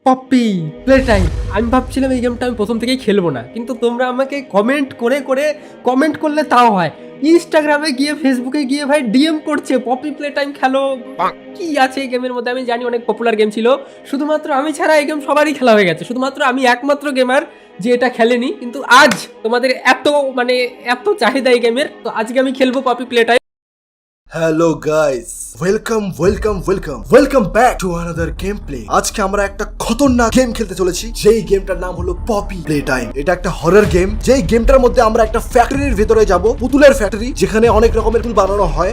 Poppy play time. আমি ভাবছিলাম এই গেমটা আমি প্রথম থেকেই খেলবো না, কিন্তু তোমরা আমাকে কমেন্ট করলে তাও হয়। ইনস্টাগ্রামে গিয়ে ফেসবুকে গিয়ে ভাই ডিএম করছে পপি প্লে টাইম খেলো। কি আছে এই গেমের মধ্যে? আমি জানি অনেক পপুলার গেম ছিল, শুধুমাত্র আমি ছাড়া এই গেম সবারই খেলা হয়ে গেছে, শুধুমাত্র আমি একমাত্র গেমার যে এটা খেলেনি। কিন্তু আজ তোমাদের এত চাহিদা এই গেমের, তো আজকে আমি খেলবো Poppy Playtime. Hello guys, welcome back to another gameplay. আজকে আমরা একটা খতরনাক গেম খেলতে চলেছি, যেই গেমটার নাম হলো পপি প্লে টাইম। এটা একটা হরর গেম, যেই গেমটার মধ্যে আমরা একটা ফ্যাক্টরির ভিতরে যাব, পুতুলের ফ্যাক্টরি, যেখানে অনেক রকমের পুতুল বানানো হয়।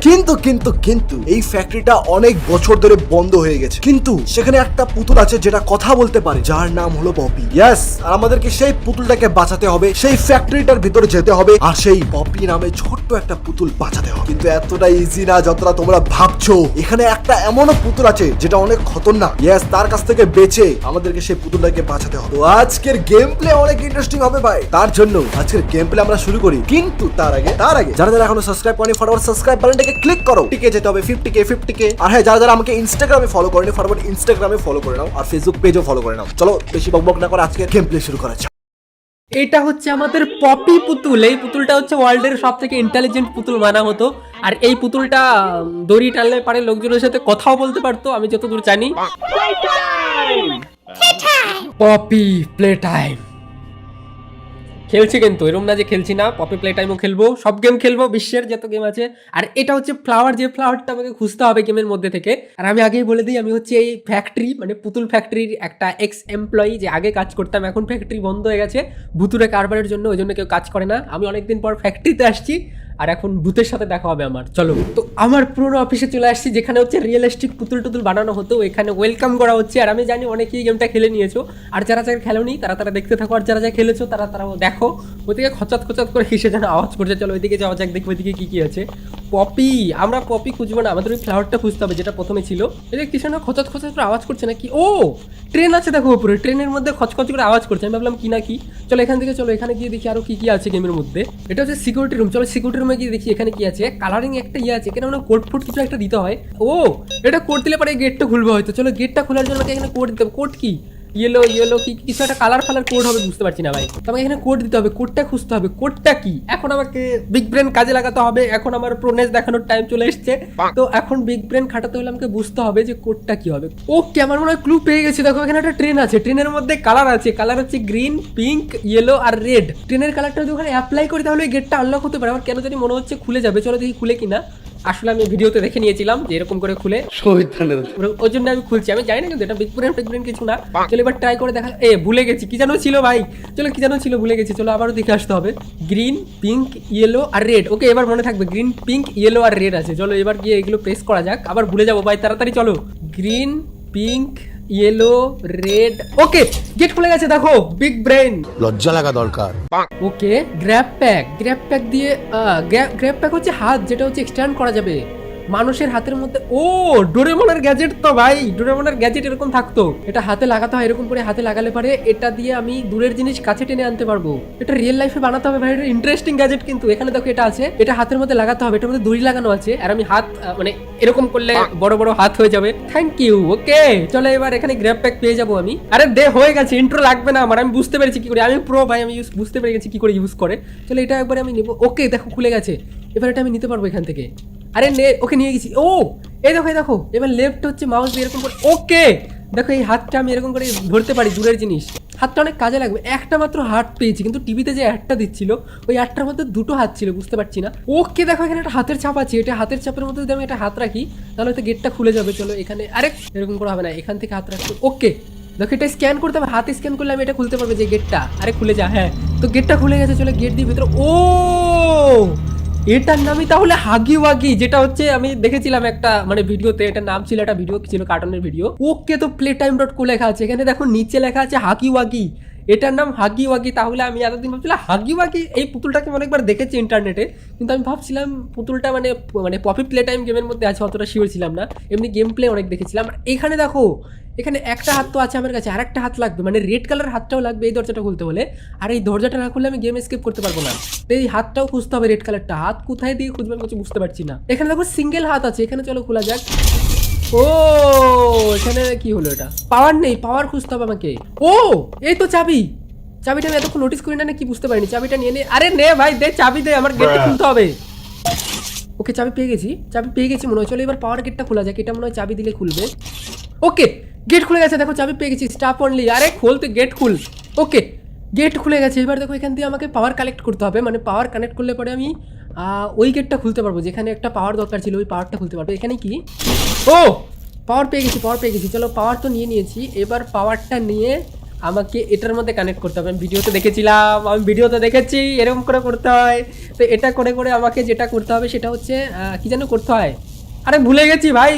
কিন্তু এই ফ্যাক্টরিটা অনেক বছর ধরে বন্ধ হয়ে গেছে, কিন্তু সেখানে একটা পুতুল আছে যেটা কথা বলতে পারে, যার নাম হলো পপি। ইয়েস, আর আমাদেরকে সেই পুতুলটাকে বাঁচাতে হবে, সেই ফ্যাক্টরিটার ভিতরে যেতে হবে, আর সেই পপি নামে ছোট্ট একটা পুতুল বাঁচাতে হবে। কিন্তু এতটা ইজি না যতটা তোমরা ভাবছো। এখানে একটা এমনও পুতুল আছে যেটা অনেক খতরনাক। ইয়েস, তার কাছ থেকে বেঁচে আমাদেরকে সেই পুতুলটাকে বাঁচাতে হবে। তো আজকের গেম প্লে অনেক ইন্টারেস্টিং হবে ভাই। তার জন্য আজকের গেম প্লে আমরা শুরু করি, কিন্তু তার আগে যারা এখনো সাবস্ক্রাইব করেনি, ফটাফট সাবস্ক্রাইব বাটনটাকে ক্লিক করো। টিকে যেতে হবে 50k। আর হ্যাঁ, যারা আমাকে ইনস্টাগ্রামে ফলো করেনি, ফটাফট ইনস্টাগ্রামে ফলো করে নাও, আর ফেসবুক পেজও ফলো করে নাও। চলো বেশি বকবক না করে আজকের গেম প্লে শুরু করা যাক। এটা হচ্ছে আমাদের পপি পুতুল। এই পুতুলটা হচ্ছে ওয়ার্ল্ডের সব থেকে ইন্টেলিজেন্ট পুতুল মানা হতো। আর এই পুতুলটা দড়ি টানলে পারে লোকজনের সাথে কথাও বলতে পারতো, আমি যতদূর জানি। পপি প্লে টাইম খেলছি, কিন্তু এরকম না যে খেলছি না। পপি প্লে টাইমও খেলবো, সব গেম খেলবো, বিশ্বের যত গেম আছে। আর এটা হচ্ছে ফ্লাওয়ার, যে ফ্লাওয়ারটা আমাকে খুঁজতে হবে গেমের মধ্যে থেকে। আর আমি আগেই বলে দিই, আমি হচ্ছে এই ফ্যাক্টরি মানে পুতুল ফ্যাক্টরির একটা এক্স এমপ্লয়ি, যে আগে কাজ করতাম, এখন ফ্যাক্টরি বন্ধ হয়ে গেছে ভুতুরে কারবারের জন্য, ওই জন্য কেউ কাজ করে না। আমি অনেকদিন পর ফ্যাক্টরিতে আসছি, আর এখন ভূতের সাথে দেখা হবে আমার। চলো, তো আমার পুরোনো অফিসে চলে আসছি, যেখানে হচ্ছে রিয়েলিস্টিক পুতুল টুতুল বানানো হতো। এখানে ওয়েলকাম করা হচ্ছে। আর আমি জানি অনেকেই গেমটা খেলে নিয়েছো, আর যারা খেলোনি তারা দেখতে থাকো, আর যারা খেলেছো তারাও দেখো। ওইদিকে খচাত করে কিসে যেন আওয়াজ করছে। চলো ওইদিকে যাওয়া যাক, দেখবো ওইদিকে কি আছে। পপি, আমরা পপি খুঁজবো না, আমাদের ওই ফ্লাওয়ারটা খুঁজতে হবে যেটা প্রথমে ছিল। এই যে কিছু না খচাত করে আওয়াজ করছে নাকি? ও ট্রেন আছে দেখো উপরে, ট্রেনের মধ্যে খচখচ করে আওয়াজ করছে। আমি ভাবলাম কি না কি। চলো এখান থেকে, চলো এখানে গিয়ে দেখি আরো কি আছে গেমের মধ্যে। এটা হচ্ছে সিকিউরিটি রুম। চলো সিকিউরিটি রুমে গিয়ে দেখি এখানে কি আছে। কালারিং একটা আছে, এখানে মানে কোড ফোড কিছু একটা দিতে হয়। ও এটা কোড দিলে পরে গেটটা খুলবে হয়তো। চলো গেটটা খোলার জন্য এখানে কোড দিতে হবে। কোড কি? ইয়েলো কি কিছু একটা কালার কোড হবে, বুঝতে পারছি না ভাই। তোমাকে এখানে কোড দিতে হবে, কোডটা খুঁজতে হবে। কোডটা কি? এখন আমাকে বিগ ব্রেন কাজে লাগাতে হবে। এখন আমার প্রোনেস দেখানোর টাইম চলে এসছে, তো এখন বিগ ব্রেন খাটাতে হলে আমাকে বুঝতে হবে যে কোডটা কি হবে। ওকে, আমার মনে হয় ক্লু পেয়ে গেছি। দেখো এখানে একটা ট্রেন আছে, ট্রেনের মধ্যে কালার আছে। কালার হচ্ছে গ্রিন, পিঙ্ক, ইয়েলো আর রেড। ট্রেনের কালারটা যদি ওখানে অ্যাপ্লাই করি তাহলে গেটটা আনলক হতে পারে। আমার কেন জানি মনে হচ্ছে খুলে যাবে। চলো দেখি খুলে কিনা। আসলে আমি ভিডিওতে দেখে নিয়েছিলাম যে এরকম করে খুলে, ওই জন্য আমি খুলছি। আমি জানি না কিন্তু এটা বিগ ব্রেন কিছু না। চলো এবার ট্রাই করে দেখা। ভুলে গেছি কি যেন ছিল ভাই। চলো কি যেন ছিল, ভুলে গেছি। চলো আবারও দেখে আসতে হবে। গ্রিন, পিঙ্ক, ইয়েলো আর রেড। ওকে, এবার মনে থাকবে গ্রিন, পিঙ্ক, ইয়েলো আর রেড আছে। চলো এবার গিয়ে এগুলো প্রেস করা যাক, আবার ভুলে যাবো ভাই, তাড়াতাড়ি চলো। Green, pink, yellow, red. Okay, gate খুলে গেছে। দেখো বিগ ব্রেন, লজ্জা লাগা দরকার। ওকে, গ্র্যাব প্যাক দিয়ে গ্র্যাব প্যাক হচ্ছে হাত, যেটা হচ্ছে এক্সটেন্ড করা যাবে মানুষের হাতের মধ্যে। ও ডোরেমনের গ্যাজেট তো ভাই, ডোরেমনের গ্যাজেট এরকম থাকতো, এটা হাতে লাগাতে হয়। এরকম করে হাতে লাগালে পারে এটা দিয়ে আমি দূরের জিনিস কাছে টেনে আনতে পারবো। এটা রিয়েল লাইফে বানাতে হবে ভাই, এটা ইন্টারেস্টিং গ্যাজেট। কিন্তু এখানে দেখো এটা আছে, এটা হাতের মধ্যে লাগাতে হবে। এটার মধ্যে দড়ি লাগানো আছে, আর আমি হাত মানে এরকম করলে বড় বড় হাত হয়ে যাবে। Thank you. ওকে চলো এবার এখানে গ্র্যাব প্যাক পেয়ে যাবো আমি। আরে হয়ে গেছে, ইন্ট্রো লাগবে না আমার, আমি বুঝতে পেরেছি কি করে। আমি প্রো ভাই, আমি বুঝতে পেরে গেছি কি করে ইউজ করে। চলো এটা একবার আমি নেবো। ওকে দেখো খুলে গেছে, এবার এটা আমি নিতে পারবো এখান থেকে। আরে ওকে নিয়ে গেছি। ও এই দেখো এবার লেফট হচ্ছে মাউস দিয়ে এরকম করে। ওকে দেখো এই হাতটা আমি এরকম করে ধরতে পারি দূরের জিনিস। হাতটা অনেক কাজে লাগবে। একটা মাত্র হাত পেয়েছি, কিন্তু টিভিতে যে অ্যাডটা দিচ্ছিল ওই অ্যাডটার মধ্যে দুটো হাত ছিল, বুঝতে পারছি না। ওকে দেখো এখানে একটা হাতের ছাপ আছে, এটা হাতের চাপের মধ্যে যদি আমি একটা হাত রাখি তাহলে হয়তো গেটটা খুলে যাবে। চলো এখানে, আরে এরকম করে হবে না, এখান থেকে হাত রাখতে। ওকে দেখো এটা স্ক্যান করতে হবে, হাতে স্ক্যান করলে আমি এটা খুলতে পারবো যে গেটটা। আরে খুলে যা। হ্যাঁ তো গেটটা খুলে গেছে। চলো গেট দিয়ে ভিতরে। ও এটার নামই তাহলে হাগি ওয়াগি, যেটা হচ্ছে আমি দেখেছিলাম একটা মানে ভিডিওতে, এটার নাম ছিল, একটা ভিডিও ছিল কার্টুনের ভিডিও। ওকে তো playtime.co লেখা আছে এখানে, দেখো নিচে লেখা আছে হাগি ওয়াগি, এটার নাম হাগি ওয়াগি। তাহলে আমি এতদিন ভাবছিলাম হাগি ওয়াগি, এই পুতুলটাকে অনেকবার দেখেছি ইন্টারনেটে, কিন্তু আমি ভাবছিলাম পুতুলটা মানে পপি প্লে টাইম গেমের মধ্যে আছে, অতটা শিওর ছিলাম না। এমনি গেম প্লে অনেক দেখেছিলাম। এখানে দেখো এখানে একটা হাত তো আছে আমার কাছে, আর একটা হাত লাগবে, মানে রেড কালার হাতটাও লাগবে এই দরজাটা খুলতে হলে। আর এই দরজাটা না খুললে আমি গেম এসকেপ করতে পারবো না। এই হাতটাও খুঁজতে হবে, রেড কালারটা। হাত কোথায় দিয়ে খুঁজবে আমি কিছু বুঝতে পারছি না। এখানে দেখো সিঙ্গেল হাত আছে, এখানে চলো খোলা যাক। ও এখানে কি হলো, এটা পাওয়ার নেই, পাওয়ার খুঁজতে হবে আমাকে। ও এই তো চাবি, চাবিটা আমি এতক্ষণ নোটিস করি না কি বুঝতে পারিনি। চাবিটা নিয়ে নে, আরে নে ভাই দে চাবি দে, আমার গেটটা খুলতে হবে। ওকে চাবি পেয়ে গেছি, চাবি পেয়ে গেছি মনে হয়। চলো এবার পাওয়ার গেটটা খোলা যাক, এটা মনে হয় চাবি দিলে খুলবে। ওকে গেট খুলে গেছে, দেখো চাবি পেয়ে গেছি, স্টাফ অনলি। আরে খোল তুই, গেট খুল। ওকে গেট খুলে গেছে। এবার দেখো এখান দিয়ে আমাকে পাওয়ার কালেক্ট করতে হবে, মানে পাওয়ার কানেক্ট করলে পরে আমি ওই গেটটা খুলতে পারবো, যেখানে একটা পাওয়ার দরকার ছিল ওই পাওয়ারটা খুলতে পারবো। এখানে কি, ও পাওয়ার পেয়ে গেছি, পাওয়ার পেয়ে গেছি। চলো পাওয়ার তো নিয়ে নিয়েছি, এবার পাওয়ারটা নিয়ে আমাকে এটার মধ্যে কানেক্ট করতে হবে। আমি ভিডিওতে দেখেছিলাম, আমি ভিডিওতে দেখেছি এরকম করে করতে হয়। তো এটা করে করে আমাকে যেটা করতে হবে সেটা হচ্ছে কি যেন করতে হয়, আরে ভুলে গেছি ভাই।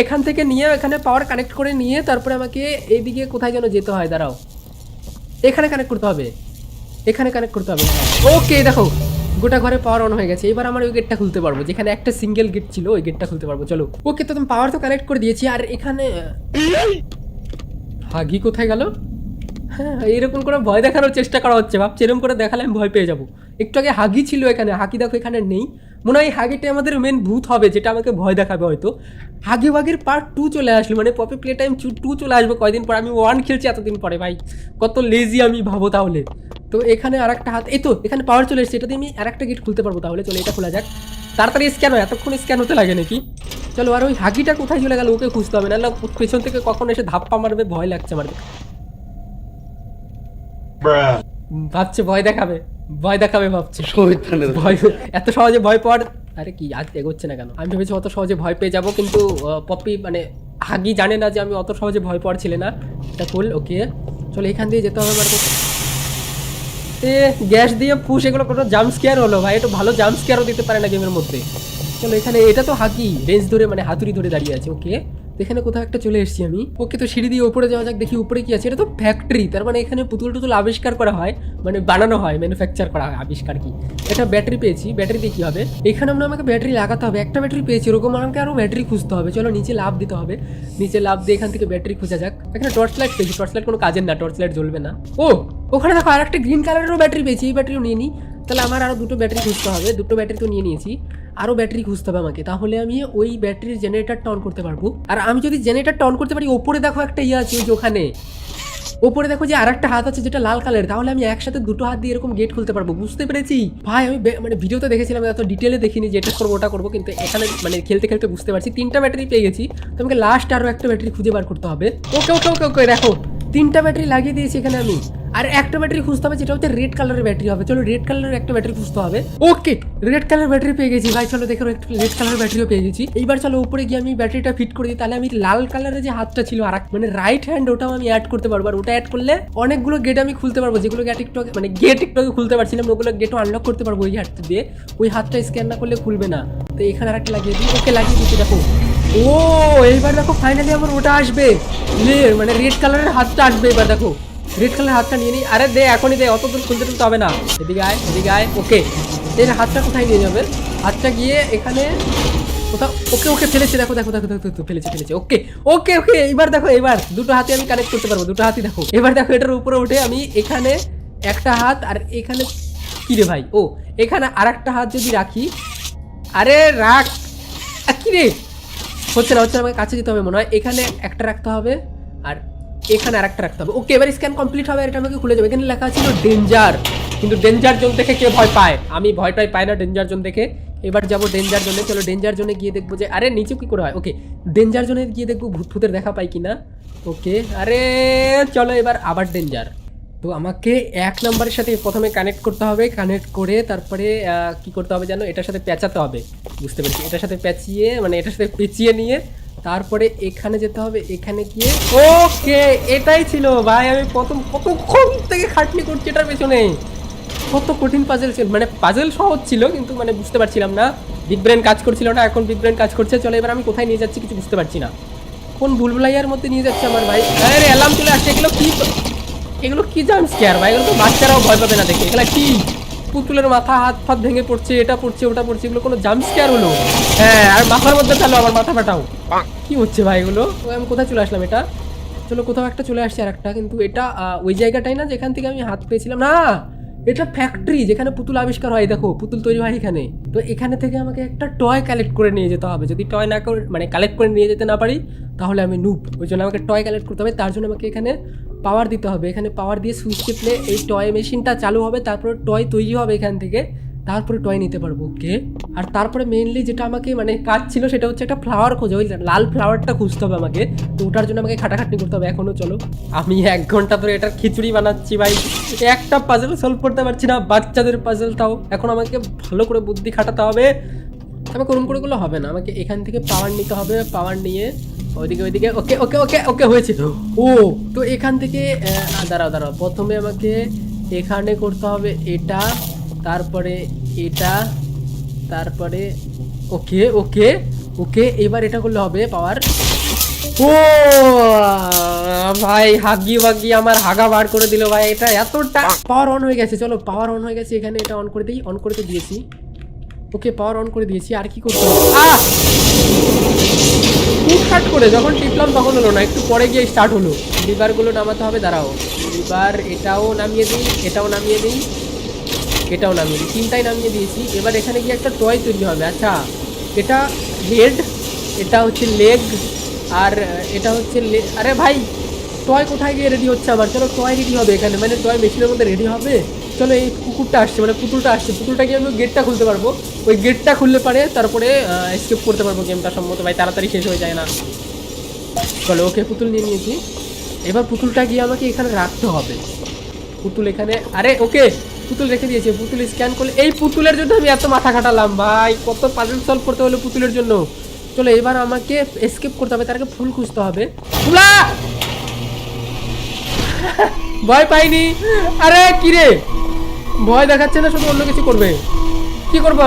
এখান থেকে নিয়ে এখানে পাওয়ার কানেক্ট করে নিয়ে তারপরে আমাকে এইদিকে কোথায় যেন যেতে হয়, দাঁড়াও, এখানে কানেক্ট করতে হবে, এখানে কানেক্ট করতে হবে। ওকে দেখো গোটা ঘরে পাওয়ার অন হয়ে গেছে। এবার আমার ওই গেটটা খুলতে পারবো, যেখানে একটা সিঙ্গেল গেট ছিল ওই গেটটা খুলতে পারবো। চলো ওকে, তো তুমি পাওয়ার তো কানেক্ট করে দিয়েছি। আর এখানে হাগি কোথায় গেল? হ্যাঁ এরকম করে ভয় দেখানোর চেষ্টা করা হচ্ছে, ভাবছি এরকম করে দেখালে আমি ভয় পেয়ে যাবো। একটু আগে হাগি ছিল এখানে, হাগি দেখো এখানে নেই। মনে হয় হাগিটা আমাদের মেন ভূত হবে, যেটা আমাকে ভয় দেখাবে হয়তো। হাগি বাগির পার্ট 2 চলে আসলো, মানে পপি প্লে টাইম 2 চলে আসবে কয়দিন পর। আমি 1 খেলছি এতদিন পরে, ভাই কত লেজি আমি ভাবো তাহলে। তো এখানে আর একটা হাত, এই তো এখানে পাওয়ার চলে এসেছে, এটা দিয়ে আমি আর একটা গেট খুলতে পারবো। তাহলে চলো এটা খোলা যাক, তাড়াতাড়ি স্ক্যান হয়, এতক্ষণ স্ক্যান হতে লাগে নাকি। চলো আর ওই হাগিটা কোথায় চলে গেল ওকে খুঁজতে হবে, নাহলে পেছন থেকে কখন এসে ধাপ্পা মারবে, ভয় লাগছে আমার। ভাবছে ভয় দেখাবে, ভয় দেখাবে ভাবছে, ভয় এত সহজে ভয় পাওয়ার। আরে কি আজ এগোচ্ছে না কেন? আমি ভেবেছি অত সহজে ভয় পেয়ে যাবো, কিন্তু পপি মানে হাগি জানে না যে আমি অত সহজে ভয় পাওয়ার ছিল না। এটা ফুল ওকে, চলো এখান দিয়ে যেতে হবে আমার। গ্যাস দিয়ে ফুস, এগুলো কোনো জাম্প স্কেয়ার হলো ভাই, একটু ভালো জাম্প স্কেয়ারও দিতে পারে না গেমের মধ্যে। চলো এখানে, এটা তো হাকি রেঞ্জ ধরে মানে হাতুড়ি ধরে দাঁড়িয়ে আছে। ওকে এখানে কোথাও একটা চলে এসেছি আমি। ওকে তো সিঁড়ি দিয়ে উপরে যাওয়া যাক, দেখি উপরে কি আছে। এটা তো ফ্যাক্টরি, তার মানে এখানে পুতুল টুতুল আবিষ্কার করা হয়, মানে বানানো হয়, ম্যানুফ্যাকচার করা হয়। আবিষ্কার কি, এটা ব্যাটারি পেয়েছি, ব্যাটারি দিয়ে কি হবে? এখানে আমরা আমাকে ব্যাটারি লাগাতে হবে, একটা ব্যাটারি পেয়েছি, এরকম আমাকে আরও ব্যাটারি খুঁজতে হবে। চলো নিচে লাভ দিতে হবে, নিচে লাভ দিয়ে এখান থেকে ব্যাটারি খোঁজা যাক। এখানে টর্চ লাইট পেয়েছি, টর্চ লাইট কোনো কাজের না, টর্চ লাইট জ্বলবে না। ও ওখানে দেখো আর একটা গ্রিন কালারেরও ব্যাটারি পেয়েছি, এই ব্যাটারিও নিয়ে নিই। তাহলে আমার আরও দুটো ব্যাটারি খুঁজতে হবে, দুটো ব্যাটারি তো নিয়ে নিয়েছি, আরও ব্যাটারি খুঁজতে হবে আমাকে। তাহলে আমি ওই ব্যাটারির জেনারেটরটা অন করতে পারবো। আর আমি যদি জেনারেটরটা অন করতে পারি, ওপরে দেখো একটা ইয়ে আছে ওই যে ওখানে, ওপরে দেখো যে আর একটা হাত আছে যেটা লাল কালার, তাহলে আমি একসাথে দুটো হাত দিয়ে এরকম গেট খুলতে পারবো। বুঝতে পেরেছি ভাই, আমি মানে ভিডিওতে দেখেছিলাম, এত ডিটেলে দেখিনি যে এটা করবো ওটা করবো, কিন্তু এখানে মানে খেলতে খেলতে বুঝতে পারছি। 3টা ব্যাটারি পেয়ে গেছি, তো আমাকে লাস্ট আরও একটা ব্যাটারি খুঁজে বার করতে হবে। ওকে ওকে ওকে ওকে দেখো 3টা ব্যাটারি লাগিয়ে দিয়েছি এখানে আমি। আর একটা ব্যাটারি খুঁজতে হবে, যেটা হচ্ছে রেড কালারের ব্যাটারি হবে। চলো রেড কালারের একটা ব্যাটারি খুঁজতে হবে। ওকে রেড কালার ব্যাটারি পেয়ে গেছি ভাই, চলো দেখো একটা রেড কালার ব্যাটারিও পেয়ে গেছি। এইবার চলো উপরে গিয়ে আমি ব্যাটারিটা ফিট করে দিই, তাহলে আমি লাল কালারের যে হাতটা ছিল আর মানে রাইট হ্যান্ড, ওটাও আমি অ্যাড করতে পারবো। আর ওটা অ্যাড করলে অনেকগুলো গেট আমি খুলতে পারবো, যেগুলো গেট একটু মানে গেট একটু খুলতে পারছিলাম, ওগুলো গেটও আনলক করতে পারবো ওই হাতটা দিয়ে। ওই হাতটা স্ক্যান না করলে খুলবে না, তো এখানে আর একটা লাগিয়ে দিই। ওকে লাগিয়ে দিচ্ছি দেখো। ও এইবার দেখো ফাইনালি আমার ওটা আসবে, মানে রেড কালারের হাতটা আসবে। এবার দেখো রেড কালার হাতটা নিয়ে নিই। আরে দে এখনই দে, অত দূর খুলতে তুলতে হবে না। এদিকে আয়, এদিকে আয়। ওকে এর হাতটা কোথায় নিয়ে যাবে? হাতটা গিয়ে এখানে কোথাও। ওকে ওকে ফেলেছে, দেখো দেখো দেখো দেখো ফেলেছে ফেলেছে। ওকে ওকে ওকে এবার দেখো, এবার দুটো হাতে আমি কানেক্ট করতে পারবো, দুটো হাতই দেখো। এবার দেখো এটার উপরে উঠে আমি এখানে একটা হাত, আর এখানে কি রে ভাই, ও এখানে আর একটা হাত যদি রাখি, আরে রাখ, কি রে হচ্ছে না হচ্ছে না, আমাকে কাছে যেতে হবে মনে হয়। এখানে একটা রাখতে হবে আর এখানে আর একটা রাখতে হবে। ওকে এবার স্ক্যান কমপ্লিট হবে, এটা আমাকে খুলে যাবে। এখানে লেখা ছিল ডেঞ্জার, কিন্তু ডেঞ্জার জোন দেখে কে ভয় পায়? আমি ভয়টাই পাই না ডেঞ্জার জোন দেখে। এবার যাবো ডেঞ্জার জোনে। চলো ডেঞ্জার জোনে গিয়ে দেখবো যে, আরে নিচে কি করে হয়। ওকে ডেঞ্জার জোনে গিয়ে দেখবো ভূত ভূতের দেখা পাই কিনা। ওকে আরে চলো এবার আবার ডেঞ্জার। তো আমাকে 1 নম্বরের সাথে প্রথমে কানেক্ট করতে হবে, কানেক্ট করে তারপরে কি করতে হবে জানো, এটার সাথে পেঁচাতে হবে। বুঝতে পেরেছি, এটার সাথে পেঁচিয়ে মানে এটার সাথে পেঁচিয়ে নিয়ে তারপরে এখানে যেতে হবে, এখানে গিয়ে। ওকে এটাই ছিল ভাই, আমি কতক্ষণ থেকে খাটনি করছি এটার পেছনে। কত কঠিন পাজেল ছিল, মানে পাজেল সহজ ছিল কিন্তু মানে বুঝতে পারছিলাম না, বিগ ব্রেন কাজ করছিল না। এখন বিগ ব্রেন কাজ করছে। চলো এবার আমি কোথায় নিয়ে যাচ্ছি কিছু বুঝতে পারছি না, কোন ভুলভুলাইয়ার মধ্যে নিয়ে যাচ্ছে আমার ভাই। আরে অ্যালার্ম চলে আসছে, এগুলো কি জাম্প স্কেয়ার ভাই, এগুলো তো বাচ্চারাও ভয় পাবে না দেখে। এগুলো কি পুতুলের মাথা হাত ফাত ভেঙে পড়ছে, এটা পড়ছে ওটা পড়ছে, এগুলো কোনো জাম্প স্কেয়ার হলো? হ্যাঁ আর মাথার মধ্যে চালো, আমার মাথা ফাটাও, কি হচ্ছে ভাই এগুলো? আমি কোথায় চলে আসলাম? এটা চলো কোথাও একটা চলে আসছে আর একটা, কিন্তু এটা ওই জায়গাটাই না যেখান থেকে আমি হাত পেয়েছিলাম না। এটা ফ্যাক্টরি যেখানে পুতুল আবিষ্কার হয়, দেখো পুতুল তৈরি হয় এখানে। তো এখানে থেকে আমাকে একটা টয় কালেক্ট করে নিয়ে যেতে হবে, যদি টয় না করে মানে কালেক্ট করে নিয়ে যেতে না পারি তাহলে আমি নুব। ওই জন্য আমাকে টয় কালেক্ট করতে হবে, তার জন্য আমাকে এখানে পাওয়ার দিতে হবে। এখানে পাওয়ার দিয়ে সুইচ টিপলে এই টয় মেশিনটা চালু হবে, তারপরে টয় তৈরি হবে এখান থেকে, তারপরে টয় নিতে পারবো। ওকে, আর তারপরে মেইনলি যেটা আমাকে মানে কাজ ছিল সেটা হচ্ছে একটা ফ্লাওয়ার খোঁজা, ওই লাল ফ্লাওয়ারটা খুঁজতে হবে আমাকে। তো ওটার জন্য আমাকে খাটাখাটনি করতে হবে এখনও। চলো, আমি 1 ঘন্টা ধরে এটার খিচুড়ি বানাচ্ছি ভাই, একটা পাজল সলভ করতে পারছি না, বাচ্চাদের পাজল। তাও এখন আমাকে ভালো করে বুদ্ধি খাটাতে হবে। আমাকে ওরম করে গুলো হবে না, আমাকে এখান থেকে পাওয়ার নিতে হবে, পাওয়ার নিয়ে ওইদিকে। ওকে ওকে ওকে ওকে হয়েছে। ও তো এখান থেকে দাঁড়াও, প্রথমে আমাকে এখানে করতে হবে এটা, তারপরে এটা, তারপরে ওকে ওকে ওকে এবার এটা করলে হবে পাওয়ার। ও ভাই হাগি বাগি আমার হাগা বার করে দিল ভাই, এটা এতটা পাওয়ার অন হয়ে গেছে। চলো পাওয়ার অন হয়ে গেছে, এখানে এটা অন করে দিই, অন করে তো দিয়েছি। ওকে পাওয়ার অন করে দিয়েছি, আর কি করতে হবে? হুটহাট করে যখন টিপলাম তখন হলো না, একটু পরে গিয়ে স্টার্ট হলো। লিভারগুলো নামাতে হবে, দাঁড়াও। লিভার এটাও নামিয়ে দিই, এটাও নামিয়ে দিই, এটাও নামিয়ে দিই, তিনটাই নামিয়ে দিয়েছি। এবার এখানে গিয়ে একটা টয় তৈরি হবে। আচ্ছা এটা হেড, এটা হচ্ছে লেগ, আর এটা হচ্ছে আরে ভাই টয় কোথায় গিয়ে রেডি হচ্ছে আমার? চলো টয় রেডি হবে এখানে, মানে টয় মেশিনের মধ্যে রেডি হবে। চলো এই কুকুরটা আসছে, মানে পুতুলটা আসছে, পুতুলটা গিয়ে আমি গেটটা খুলতে পারবো। ওই গেটটা খুললে পারে তারপরে স্কিপ করতে পারবো গেমটা সম্ভবত, ভাই তাড়াতাড়ি শেষ হয়ে যায় না। চলো ওকে পুতুল নিয়ে নিয়েছি, এবার পুতুলটা গিয়ে আমাকে এখানে রাখতে হবে। পুতুল এখানে, আরে ওকে পুতুল রেখে দিয়েছে। পুতুল স্ক্যান করলে, এই পুতুলের জন্য আমি এত মাথা খাটালাম ভাই, কত পাজল সলভ করতে হলো পুতুলের জন্য। চলো এবার আমাকে এসকেপ করতে হবে, তার আগে ফুল খুঁজতে হবে। ফুলা ভয় পাইনি। আরে কি রে, ভয় দেখাচ্ছে না, শুধু অন্য কিছু করবে। কি করবো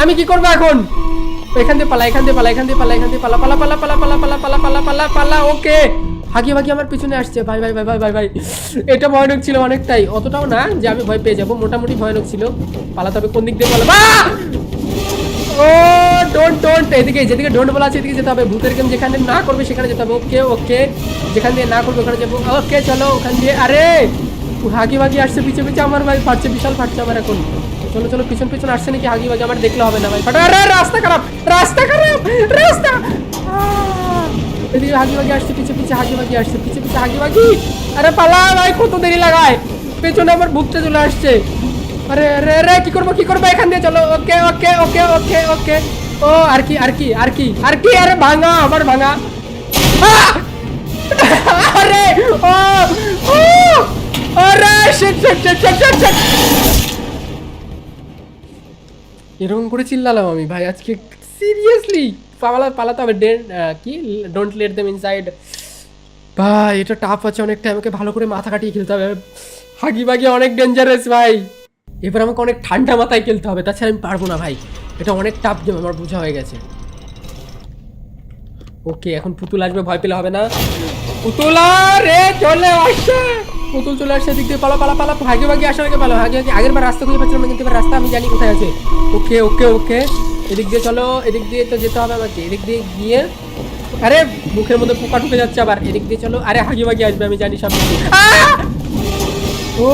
আমি কি করবো এখন? এখান দিয়ে পালা, এখান দিয়ে পালা, এখান দিয়ে পালা, এখান দিয়ে পালা, পালা পালা পালা পালা পালা পালা পালা পালা পালা। ওকে হাগি ভাগি আমার পিছনে আসছে ভাই ভাই ভাই ভাই ভাই ভাই, এটা ভয়ানক ছিল অনেকটাই, অতটাও না যে আমি ভয় পেয়ে যাবো, মোটামুটি ভয়ানক ছিল। পালাতে হবে, কোন দিক দিয়ে পালাবো? ও ডোন্ট, এদিকে যেদিকে ডোন্ট বলা আছে এদিকে যেতে হবে। ভূতের গেম যেখানে না করবে সেখানে যেতে হবে। ওকে ওকে যেখান দিয়ে না করবে ওখানে যাবো। ওকে চলো ওখান দিয়ে, আরে হাগি ভাগি আসছে পিছে পিছে আমার ভাই, ফাটছে, বিশাল ফাটছে আমার এখন। চলো চলো পিছন পিছন আসছে নাকি হাগি ভাগি, আমার দেখলে হবে না ভাই। আরে রাস্তা খারাপ, রাস্তা খারাপ, রাস্তা। এদিকে হাগি ভাগি আসছে, পিছে পিছে হাগি ভাগি আসছে, পিছে পিছে হাগি ভাগি। আরে পালা ভাই, কত দেরি লাগায়, পেছনে আমার ভূতটা চলে আসছে। আরে আরে আরে কি করবো এখান দিয়ে? চলো ওকে ওকে ওকে ওকে ওকে। ও আর কি আর কি আর কি আর কি, আরে ভাঙা আমার ভাঙা। আরে ও ও আরে shit shit shit shit shit shit. এরকম করে চিল্লালাম আমি ভাই আজকে, সিরিয়াসলি পালাতে হবে। কি ডোন্ট লেট দেম ইনসাইড। ভাই এটা টাফ আছে অনেকটা, আমাকে ভালো করে মাথা কাটিয়ে খেলতে হবে। হাগি বাগি অনেক ডেঞ্জারাস ভাই, এবার আমাকে অনেক ঠান্ডা মাথায় খেলতে হবে, তাছাড়া আমি পারবো না ভাই। এটা অনেক টাফ গেম, আমার বোঝা হয়ে গেছে। ওকে এখন পুতুল আসবে, ভয় পেলে হবে না। পুতুল রে চলে আসছে, পুতুল চলে আসছে, দিক দিয়ে পালা পালা পালা, ভাগে ভাগে আসার আগে পালা, ভাগে ভাগে। আগের বার রাস্তা খুঁজে পাচ্ছিলাম না, কিন্তু এবার রাস্তা আমি জানি কোথায় আছে। ওকে ওকে ওকে এদিক দিয়ে চলো, এদিক দিয়ে তো যেতে হবে আমাকে, এদিক দিয়ে গিয়ে, আরে মুখের মধ্যে পোকা ঢুকে যাচ্ছে আবার। এদিক দিয়ে চলো, আরে হাগি ভাগি আসবে আমি জানি সব। ও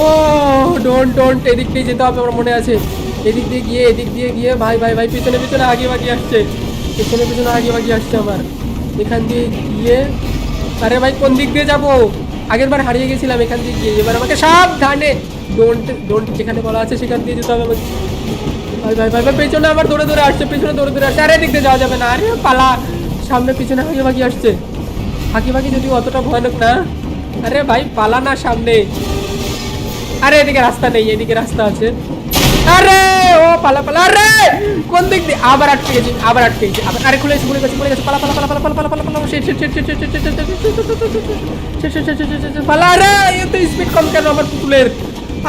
ডোন্ট এদিক দিয়ে যেতে হবে আমার মনে আছে। এদিক দিয়ে গিয়ে ভাই ভাই ভাই পিছনে পিছনে হাগি ভাগি আসছে, পিছনে পিছনে হাগি ভাগি আসছে আমার। এখান দিয়ে গিয়ে, আরে ভাই কোন দিক দিয়ে যাবো? আগের বার হারিয়ে গেছিলাম এখান দিয়ে গিয়ে, এবার আমাকে সাবধানে ডোন্ট যেখানে বলা আছে সেখান দিয়ে যেতে হবে আমাকে। ভাই ভাই ভাই ভাই পেছনে আমার দৌড়ে দৌড়ে আসছে, পেছনে দৌড়ে দৌড়ে আসছে। আরে দিক দিয়ে যাওয়া যাবে না, আরে পালা, সামনে পিছনে হাগি ভাগি আসছে। হাগি ভাগি যদি অতটা ভয়ানক না, আরে ভাই পালা না সামনে। আরে এদিকে রাস্তা নেই, এদিকে রাস্তা আছে। আরে ও পালা পালা, আরে কোন দিক দিয়ে? আবার আটকে গেছি, আবার আরে খুলে গেছে পালা পালা পালা পালা পালা পালা পালা পালা পালা। আরে এত স্পিড কম কেন আমার পুতুলের?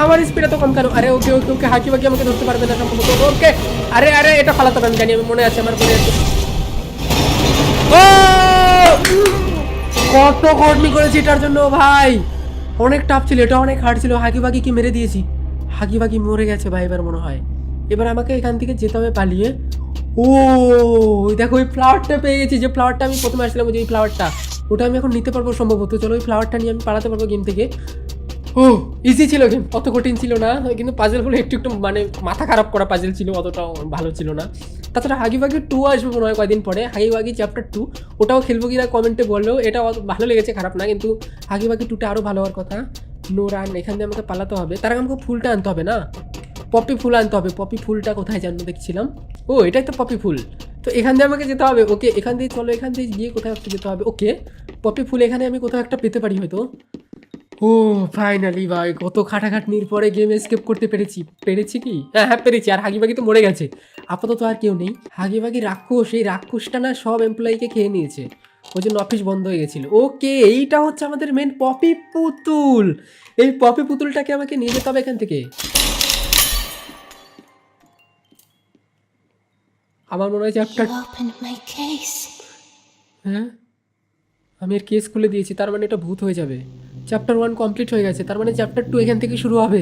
আমার স্পিড এত কম কেন? আরে ওকে ওকে ওকে হাকি বাকি আমাকে ধরতে পারবে না সম্ভবত। ওকে আরে আরে এটা পালাতে হবে, আমি জানি, আমি মনে আছে, আমার মনে আছে। ও কত কর্মি করেছি এটার জন্য ভাই, অনেক টাফ ছিল, এটা অনেক হার্ড ছিল। হাগি বাগি কি মেরে দিয়েছি, হাগি বাগি মরে গেছে ভাই এবার মনে হয়। এবার আমাকে এখান থেকে যেতে হবে পালিয়ে। ও দেখো ওই ফ্লাওয়ারটা পেয়ে গেছি, যে ফ্লাওয়ারটা আমি প্রথমে আসছিলাম, যে ওই ফ্লাওয়ারটা, ওটা আমি এখন নিতে পারবো সম্ভবত। চলো ওই ফ্লাওয়ারটা নিয়ে আমি পালাতে পারবো গেম থেকে। ও ইজি ছিল গেম, অত কঠিন ছিল না, কিন্তু পাজেলগুলো একটু একটু মানে মাথা খারাপ করা পাজেল ছিল, অতটাও ভালো ছিল না। তাছাড়া হাগিবাগি 2 আসবে মনে হয় কয়েকদিন পরে, হাগিবাগি চ্যাপ্টার 2, ওটাও খেলবো কিনা কমেন্টে বললো। এটা ভালো লেগেছে, খারাপ না, কিন্তু হাগিবাগি 2টা আরও ভালো হওয়ার কথা। নো রান, এখান দিয়ে আমাকে পালাতে হবে, তার আগে আমাকে ফুলটা আনতে হবে না, পপি ফুল আনতে হবে। পপি ফুলটা কোথায় জানো দেখছিলাম, ও এটাই তো পপি ফুল। তো এখান দিয়ে আমাকে যেতে হবে, ওকে এখান দিয়ে চলো, এখান দিয়ে গিয়ে কোথাও একটা যেতে হবে। ওকে পপি ফুল এখানে আমি কোথাও একটা পেতে পারি হয়তো। ও ফাইনালি ভাই, কত খাটাখাটনির পরে গেম এসকেপ করতে পেরেছি কি? হ্যাঁ পেরেছি। আর হাগিবাগি তো মরে গেছে, আপাতত আর কেউ নেই। হাগিবাগি রাক্ষস, এই রাক্ষসটা না সব এমপ্লয়িকে খেয়ে নিয়েছে, ওই জন্য অফিস বন্ধ হয়ে গেছিল। ওকে এইটা হচ্ছে আমাদের মেন পপি পুতুল। এই পপি পুতুলটাকে আমাকে নিয়ে যেতে হবে এখান থেকে। আমার মনে হয় চ্যাপ্টার, হ্যাঁ আমি এর কেস খুলে দিয়েছি, তার মানে এটা ভূত হয়ে যাবে। চ্যাপ্টার 1 কমপ্লিট হয়ে গেছে, তার মানে চ্যাপ্টার 2 এখান থেকে শুরু হবে।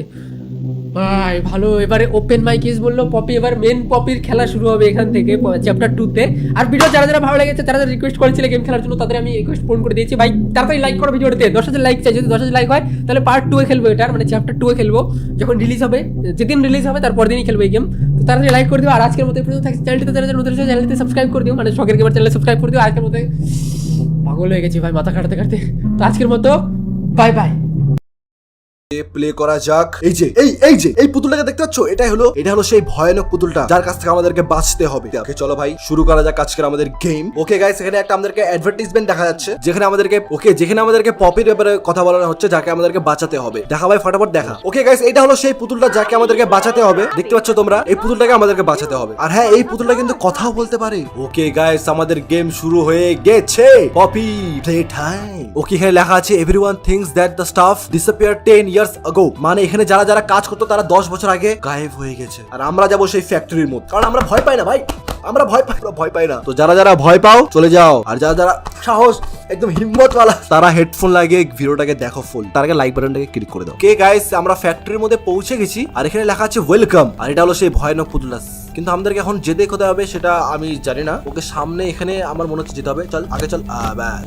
ভাই ভালো, এবারে ওপেন মাই কেস বললো পপি, এবার মেন পপির খেলা শুরু হবে এখান থেকে চ্যাপ্টার 2-তে। আর ভিডিও যারা যারা ভালো লেগেছে, যারা যারা রিকোয়েস্ট করেছিল গেম খেলার জন্য, তাদের আমি রিকোয়েস্ট পূরণ করে দিয়েছি। ভাই তাড়াতাড়ি লাইক করো ভিডিওতে, 10,000 লাইক চাই। যদি 10,000 লাইক হয় তাহলে পার্ট 2 এ খেলবো, এটার মানে চ্যাপ্টার 2 এ খেলবো যখন রিলিজ হবে, যেদিন রিলিজ হবে তারপর দিনই খেলবো এই গেম। তো তাড়াতাড়ি লাইক করে দিও। আর আজকের মতো এই পর্যন্ত থাকছে, চ্যানেলটিতে যারা যারা নতুন আছে চ্যানেলটিতে সাবস্ক্রাইব করে দিও, মানে শখের গেমার চ্যানেলে সাবস্ক্রাইব করে দিও। আজকের মতো পাগল হয়ে গেছি ভাই, মাথা কাটতে কাটতে। তো আজকের মতো বাই বাই। প্লে করা যাক। এই পুতুলটাকে দেখতে পাচ্ছ, এটা হলো সেই ভয়ানক পুতুলটা যার কাছ থেকে আমাদেরকে বাঁচতে হবে। ওকে চলো ভাই শুরু করা যাক আজকের আমাদের গেম। ওকে গাইস, এখানে একটা আমাদেরকে অ্যাডভার্টাইজমেন্ট দেখা যাচ্ছে, যেখানে আমাদেরকে পপির ব্যাপারে কথা বলানো হচ্ছে, যাকে আমাদেরকে বাঁচাতে হবে। দেখা ভাই ফটাফট দেখা। ওকে গাইস, এটা হলো সেই পুতুলটা যাকে আমাদেরকে বাঁচাতে হবে। দেখতে পাচ্ছ তোমরা, এই পুতুলটাকে আমাদেরকে বাঁচাতে হবে। আর হ্যাঁ, এই পুতুলটা কিন্তু কথাও বলতে পারে। ওকে গাইস, আমাদের গেম শুরু হয়ে গেছে। Poppy play time. ওকে এখানে লেখা আছে everyone thinks that the stuff disappeared 10 years ago, মানে এখানে যারা যারা কাজ করতো তারা 10 বছর আগে গায়েব হয়ে গেছে। আর আমরা যাবো সেই ফ্যাক্টরির মধ্যে, কারণ আমরা ভয় পাই না ভাই, আমরা ভয় পাই না। তো যারা যারা ভয় পাও চলে যাও, আর যারা যারা সাহস একদম হিম্মতওয়ালা তারা হেডফোন লাগিয়ে ভিডিওটাকে দেখো ফুল, তার আগে লাইক বাটনটাকে ক্লিক করে দাও। কে গাইস, আমরা ফ্যাক্টরির মধ্যে পৌঁছে গেছি, আর এখানে লেখা আছে ওয়েলকাম। আর এটা হলো সেই ভয়ানক পুতুলটা, কিন্তু আমাদেরকে এখন যেতে কোথায় হবে সেটা আমি জানি না। ওকে সামনে এখানে আমার মনে হচ্ছে যেতে হবে, চল আগে চল।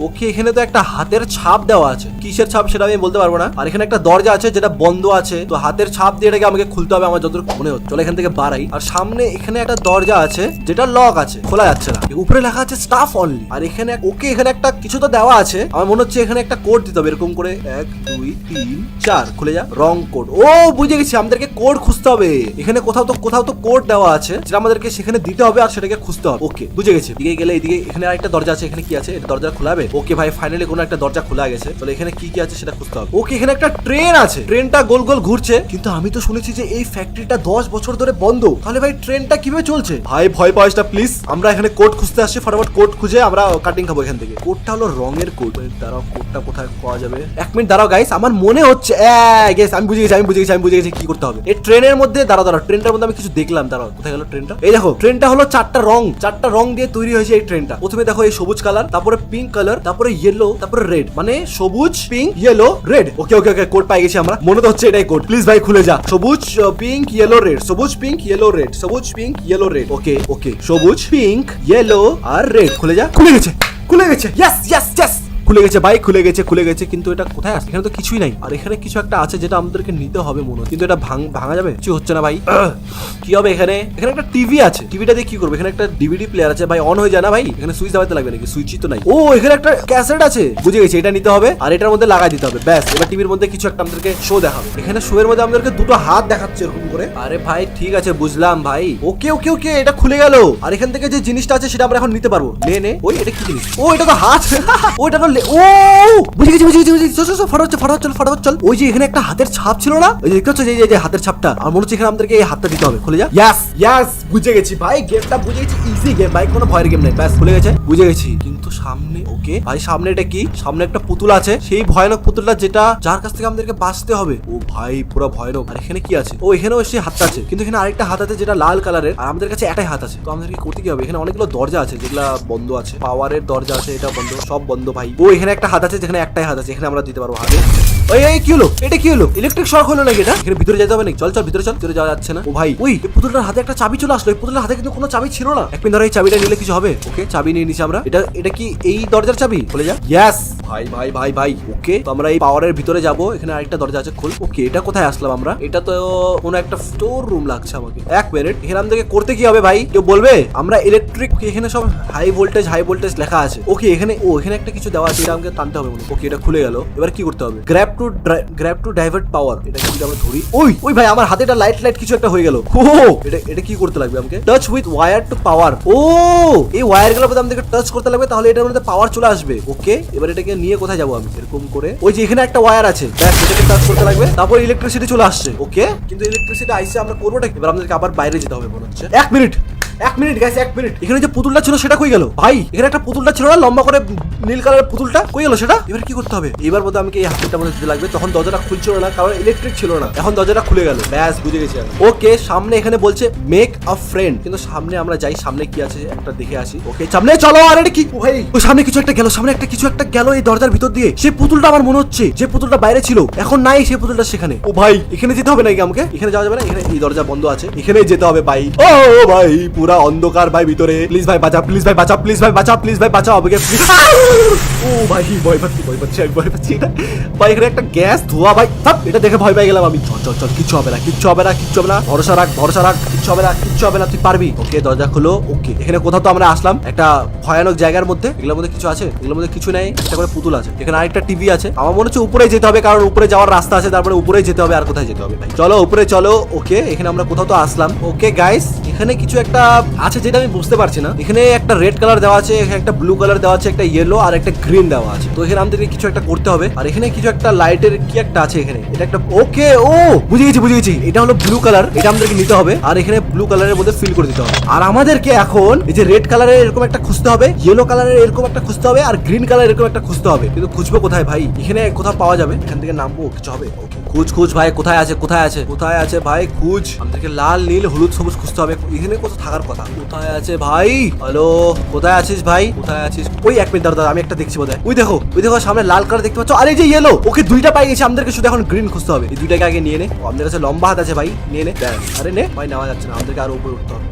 ওকে এখানে তো একটা হাতের ছাপ দেওয়া আছে, কিসের ছাপ সেটা আমি বলতে পারবো না। আর এখানে একটা দরজা আছে যেটা বন্ধ আছে, তো হাতের ছাপ দিয়ে এটাকে আমাকে খুলতে হবে আমার যতটুকু মনে হচ্ছে। চলো এখান থেকে বাড়াই। আর সামনে এখানে একটা দরজা আছে যেটা লক আছে, খোলা যাচ্ছে না। উপরে লেখা আছে স্টাফ অনলি। আর এখানে এখানে একটা কিছু তো দেওয়া আছে, আমার মনে হচ্ছে এখানে একটা কোড দিতে হবে, এরকম করে 1 2 3 4 খুলে যা, রং কোড। ও বুঝে গেছি, আমাদেরকে কোড খুঁজতে হবে। এখানে কোথাও তো কোড দেওয়া আছে যেটা আমাদেরকে সেখানে দিতে হবে, আর সেটাকে খুঁজতে হবে। ওকে বুঝে গেছি। এদিকে গেলে এদিকে এখানে আরেকটা দরজা আছে, এখানে কি আছে? এটা দরজা খোলা হবে। ওকে ভাই ফাইনালি কোনো একটা দরজা খোলা গেছে। তাহলে এখানে কি কি আছে সেটা খুঁজতে হবে। ওকে এখানে একটা ট্রেন আছে, ট্রেনটা গোল গোল ঘুরছে, কিন্তু আমি তো শুনেছি যে এই ফ্যাক্টরিটা 10 বছর ধরে বন্ধ। তাহলে ভাই ট্রেনটা কিভাবে চলছে? ভাই ভয় পাওয়াস না প্লিজ, আমরা এখানে কোড খুঁজতে আসছি, ফটাফট কোড খুঁজে আমরা কাটিং খাবো এখান থেকে। কোডটা হলো রঙের কোড। দাঁড়াও, কোডটা কোথায় পাওয়া যাবে? 1 মিনিট দাঁড়াও গাইস, আমার মনে হচ্ছে আমি বুঝে গেছি কি করতে হবে। এই ট্রেনের মধ্যে দাঁড়াও, ট্রেনটার মধ্যে আমি কিছু দেখলাম। দাঁড়াও, কোথায় গেল ট্রেনটা? এই দেখো, ট্রেনটা হলো 4টা রং দিয়ে তৈরি হয়েছে এই ট্রেনটা। প্রথমে দেখো এই সবুজ কালার, তারপরে পিঙ্ক কালার, তারপরে ইয়েলো, তারপরে রেড, মানে সবুজ pink yellow red. Okay code পাই গেছি আমরা, মনে তো হচ্ছে এটাই কোড। প্লিজ ভাই খুলে যা। সবুজ পিঙ্ক ইয়েলো রেড, সবুজ পিঙ্ক ইয়েলো রেড, সবুজ পিঙ্ক ইয়েলো রেড। ওকে সবুজ পিঙ্ক ইয়েলো আর রেড। খুলে যা। খুলে গেছে ইয়েস খুলে গেছে ভাই, খুলে গেছে। কিন্তু এটা কোথায় আছে? এখানে তো কিছুই নাই। আর এখানে কিছু একটা আছে যেটা আমাদেরকে নিতে হবে মনে হয়, কিন্তু এটা ভাঙা যাবে? কিছু হচ্ছে না ভাই। কি হবে এখানে? এখানে একটা টিভি আছে, টিভিটা দিয়ে কি করবো? এখানে একটা ডিভিডি প্লেয়ার আছে ভাই, অন হয়ে যায় না ভাই? এখানে সুইচ দাবাতে লাগবে নাকি? সুইচই তো নাই। ও এখানে একটা ক্যাসেট আছে, বুঝে গেছি, এটা নিতে হবে আর এটার মধ্যে লাগাই দিতে হবে। ব্যাস, এবার টিভির মধ্যে কিছু একটা আমাদেরকে শো দেখাবে। এখানে শো এর মধ্যে আমাদেরকে দুটো হাত দেখাচ্ছে এরকম করে। আরে ভাই ঠিক আছে, বুঝলাম ভাই। ওকে এটা খুলে গেল। আর এখান থেকে যে জিনিসটা আছে সেটা আমরা এখন নিতে পারবো। নে ওই এটা কি জিনিস? ও এটা তো হাত। ওইটা তো ও বুঝে গেছি। ফটাফট চল। ওই যে এখানে একটা হাতের ছাপ ছিল না, ওই যে দেখতে হচ্ছে যে হাতের ছাপটা, আর মনে হচ্ছে এখানে আমাদেরকে এই হাতটা দিতে হবে। খুলে যা। ইয়াস বুঝে গেছি ভাই, গেমটা বুঝে গেছি, ইজি গেম ভাই, কোনো ভয়ের গেম নাই। ব্যাস খুলে গেছে, বুঝে গেছি। কিন্তু সামনে ওকে ভাই, সামনে এটা কি? সামনে একটা পুতুল আছে, সেই ভয়ানক পুতুলটা যার কাছ থেকে আমাদেরকে বাঁচতে হবে। ও ভাই পুরো ভয়ানক। আর এখানে কি আছে? ও এখানেও সেই হাতটা আছে, কিন্তু এখানে আরেকটা হাত আছে যেটা লাল কালারের, আর আমাদের কাছে একটাই হাত আছে। তো আমাদেরকে করতে কি হবে? এখানে অনেকগুলো দরজা আছে যেগুলা বন্ধ আছে, পাওয়ারের দরজা আছে, এটা বন্ধ, সব বন্ধ ভাই। ও এখানে একটা হাত আছে যেখানে একটাই হাত আছে, এখানে আমরা দিতে পারবো হাতে। ওই কি হলো? এটা কি হলো? ইলেকট্রিক শক হলো নাকি এটা? এখানে ভিতরে যেতে হবে নাকি? চল ভিতরে যাওয়া যাচ্ছে না। ও ভাই ওই পুতুলটার হাতে একটা চাবি চলে আসলো। এই পুতুলের হাতে কিন্তু কোনো চাবি ছিল না। 1 মিনিট ধরে এই চাবিটা নিলে কিছু হবে? ওকে চাবি নিয়ে নিছি আমরা। এটা কি এই দরজার চাবি? খুলে যা। ভাই ভাই ভাই ভাই ওকে, তো আমরা এই পাওয়ারের ভিতরে যাব। এখানে আরেকটা দরজা আছে, খোল। ওকে, এটা কোথায় আসলাম আমরা? এটা তো কোনো একটা স্টোর রুম লাগছে আমাকে। এক মিনিট, এখানে আমাদেরকে করতে কি হবে ভাই, কেউ বলবে? আমরা ইলেকট্রিক, এখানে সব হাই ভোল্টেজ লেখা আছে। ওকে, এখানে এখানে একটা কিছু দেওয়া আছে, এটা আমাকে টানতে হবে মনে। ওকে, এটা খুলে গেল। এবার কি করতে হবে? গ্র্যাব টু ডাইভার্ট পাওয়ার। এটা কি আমরা ধরি? ওই ভাই, আমার হাতে একটা লাইট কিছু একটা হয়ে গেল। এটা কি করতে লাগবে আমাকে? টাচ উইথ ওয়্যার টু পাওয়ার। এই ওয়্যার গুলোর মধ্যে আমাদেরকে টাচ করতে লাগবে, তাহলে এটার মধ্যে পাওয়ার চলে আসবে। ওকে, এবার এটাকে নিয়ে কোথায় যাবো আমি? এরকম করে ওই যে এখানে একটা ওয়্যার আছে, এটাকে টাচ করতে লাগবে, তারপর ইলেকট্রিসিটি চলে আসছে। ওকে, কিন্তু ইলেকট্রিসিটি আইসে আমরা করবোটা কি? এবার আমাদেরকে আবার বাইরে যেতে হবে মনে হচ্ছে। এক মিনিট গাইস, এক মিনিট। এখানে যে পুতুলটা ছিল সেটা কই গেল? ভাই, এখানে একটা পুতুলটা ছিল না, লম্বা করে নীল কালারের পুতুলটা, কই গেল সেটা? এবার কি করতে হবে? এবার বোধহয় আমাকে এই হাতটা মধ্যে দিতে লাগবে। তখন দরজাটা খুলছিল না, কারণ ইলেকট্রিক ছিল না। এখন দরজাটা খুলে গেল। ব্যাস, বুঝে গেছি আমি। ওকে, সামনে এখানে বলছে মেক আ ফ্রেন্ড, কিন্তু সামনে আমরা যাই, সামনে কি আছে একটা দেখে আসি। ওকে, সামনে চলো। আর এটা কি ভাই? ওই সামনে কিছু একটা গেল, সামনে একটা কিছু একটা গেল এই দরজার ভিতর দিয়ে। সেই পুতুলটা আমার মনে হচ্ছে যে পুতুলটা বাইরে ছিল, এখন নাই সেই পুতুলটা সেখানে। ও ভাই, এখানে যেতে হবে নাকি আমাকে? এখানে যাওয়া যাবে না, এখানে এই দরজা বন্ধ আছে, এখানেই যেতে হবে ভাই। ও ভাই, পুরা অন্ধকার ভাই ভিতরে। প্লিজ ভাই বাঁচা, প্লিজ ভাই বাঁচা, প্লিজ ভাই বাঁচা, প্লিজ ভাই বাঁচাও আমাকে। ও ভাই, ভয় পাচ্ছি আমি, ভয় পাচ্ছি। এটা ভাই, এখানে একটা গ্যাস ধোয়া ভাই, এটা দেখে ভয় পেয়ে গেলাম আমি। চল, কিচ্ছু হবে না। ভরসা রাখ, কিচ্ছু হবে না, তুই পারবি। ওকে, দরজা খুলো। ওকে, এখানে কোথাও তো আমরা আসলাম একটা ভয়ানক জায়গার মধ্যে। এগুলোর মধ্যে কিছু আছে? এগুলোর মধ্যে কিছু নেই, একটা করে পুতুল আছে। এখানে আরেকটা টিভি আছে। আমার মনে হচ্ছে উপরে যেতে হবে, কারণ উপরে যাওয়ার রাস্তা আছে, তারপরে উপরেই যেতে হবে। আর কোথায় যেতে হবে ভাই? চলো উপরে চলো। ওকে, এখানে আমরা কোথাও তো আসলাম। ওকে গাইস, এখানে কিছু একটা আছে যেটা আমি বুঝতে পারছি না। এখানে একটা রেড কালার দেওয়া আছে, এখানে একটা ব্লু কালার দেওয়া আছে, একটা ইয়েলো আর একটা গ্রিন দেওয়া আছে। তো এখানে আমাদেরকে কিছু একটা করতে হবে। আর এখানে কিছু একটা লাইটের কি একটা আছে এখানে। এটা একটা ওকে, বুঝে গেছি। এটা হলো ব্লু কালার, এটা আমাদেরকে নিতে হবে। আর এখানে ব্লু কালারের মধ্যে ফিল করে দিতে হবে। আর আমাদেরকে এখন এই যে রেড কালারের এরকম একটা খুঁজতে হবে, ইয়েলো কালারের এরকম একটা খুঁজতে হবে, আর গ্রিন কালার এরকম একটা খুঁজতে হবে। কিন্তু খুঁজবো কোথায় ভাই? এখানে কোথাও পাওয়া যাবে? এখান থেকে নামবো, কিছু হবে? ওকে, খুঁজ ভাই, কোথায় আছে ভাই? খুঁজ। আমাদেরকে লাল, নীল, হলুদ, সবুজ খুঁজতে হবে। এখানে কোথাও থাকার কথা। কোথায় আছে ভাই? হ্যালো, কোথায় আছিস ভাই? কোথায় আছিস? ওই এক মিনিট দাঁড়া, আমি একটা দেখছি বোধহয়। ওই দেখো সামনে লাল কালার দেখতে পাচ্ছ, আর এই যে ইয়েলো। ওকে, দুইটা পাই গেছি। আমাদেরকে শুধু এখন গ্রিন খুঁজতে হবে। এই দুইটাকে আগে নিয়ে নে। আমাদের কাছে লম্বা হাত আছে ভাই, নিয়ে নে। আরে নে ভাই, নেওয়া যাচ্ছে না, আমাদেরকে আরো উপরে উঠতে হবে।